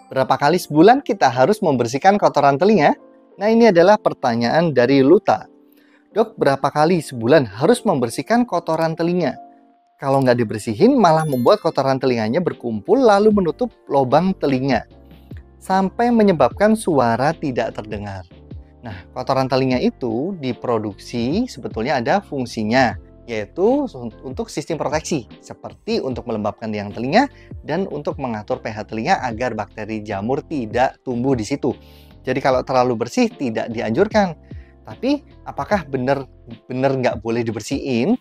Berapa kali sebulan kita harus membersihkan kotoran telinga? Nah, ini adalah pertanyaan dari Luta. Dok, berapa kali sebulan harus membersihkan kotoran telinga? Kalau nggak dibersihin, malah membuat kotoran telinganya berkumpul lalu menutup lubang telinga, sampai menyebabkan suara tidak terdengar. Nah, kotoran telinga itu diproduksi sebetulnya ada fungsinya, yaitu untuk sistem proteksi, seperti untuk melembabkan liang telinga dan untuk mengatur pH telinga agar bakteri jamur tidak tumbuh di situ. Jadi kalau terlalu bersih tidak dianjurkan. Tapi apakah benar-benar nggak boleh dibersihin?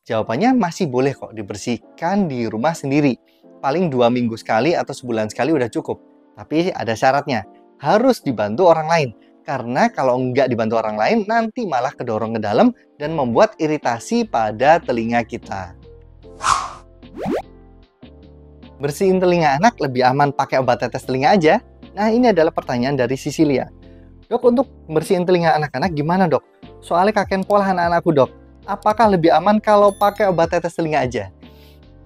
Jawabannya masih boleh kok dibersihkan di rumah sendiri. Paling 2 minggu sekali atau sebulan sekali udah cukup. Tapi ada syaratnya, harus dibantu orang lain. Karena kalau nggak dibantu orang lain, nanti malah kedorong ke dalam dan membuat iritasi pada telinga kita. Bersihin telinga anak lebih aman pakai obat tetes telinga aja? Nah, ini adalah pertanyaan dari Sisilia. Dok, untuk bersihin telinga anak-anak gimana dok? Soalnya kakek pola anak-anakku dok. Apakah lebih aman kalau pakai obat tetes telinga aja?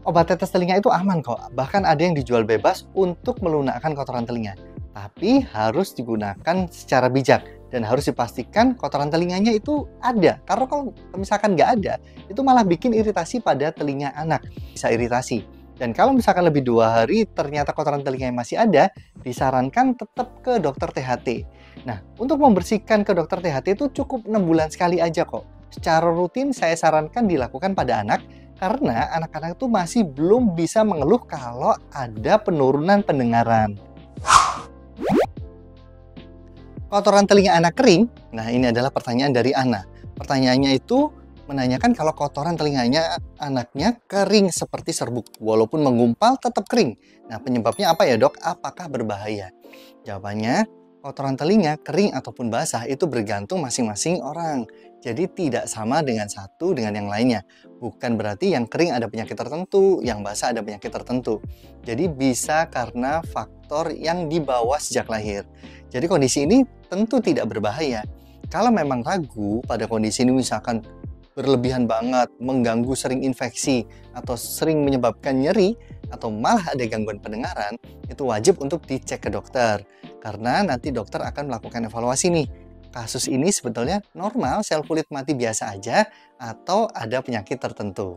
Obat tetes telinga itu aman kok. Bahkan ada yang dijual bebas untuk melunakkan kotoran telinga. Tapi harus digunakan secara bijak. Dan harus dipastikan kotoran telinganya itu ada. Karena kalau misalkan nggak ada, itu malah bikin iritasi pada telinga anak. Bisa iritasi. Dan kalau misalkan lebih 2 hari ternyata kotoran telinganya masih ada, disarankan tetap ke dokter THT. Nah, untuk membersihkan ke dokter THT itu cukup 6 bulan sekali aja kok. Secara rutin saya sarankan dilakukan pada anak, karena anak-anak itu masih belum bisa mengeluh kalau ada penurunan pendengaran. Kotoran telinga anak kering? Nah, ini adalah pertanyaan dari Ana. Pertanyaannya itu menanyakan kalau kotoran telinganya anaknya kering seperti serbuk, walaupun menggumpal tetap kering. Nah, penyebabnya apa ya dok? Apakah berbahaya? Jawabannya, kotoran telinga kering ataupun basah itu bergantung masing-masing orang. Jadi tidak sama dengan satu dengan yang lainnya. Bukan berarti yang kering ada penyakit tertentu, yang basah ada penyakit tertentu. Jadi bisa karena faktor yang dibawa sejak lahir. Jadi kondisi ini tentu tidak berbahaya. Kalau memang ragu pada kondisi ini misalkan berlebihan banget, mengganggu sering infeksi, atau sering menyebabkan nyeri, atau malah ada gangguan pendengaran, itu wajib untuk dicek ke dokter. Karena nanti dokter akan melakukan evaluasi nih. Kasus ini sebetulnya normal, sel kulit mati biasa aja, atau ada penyakit tertentu.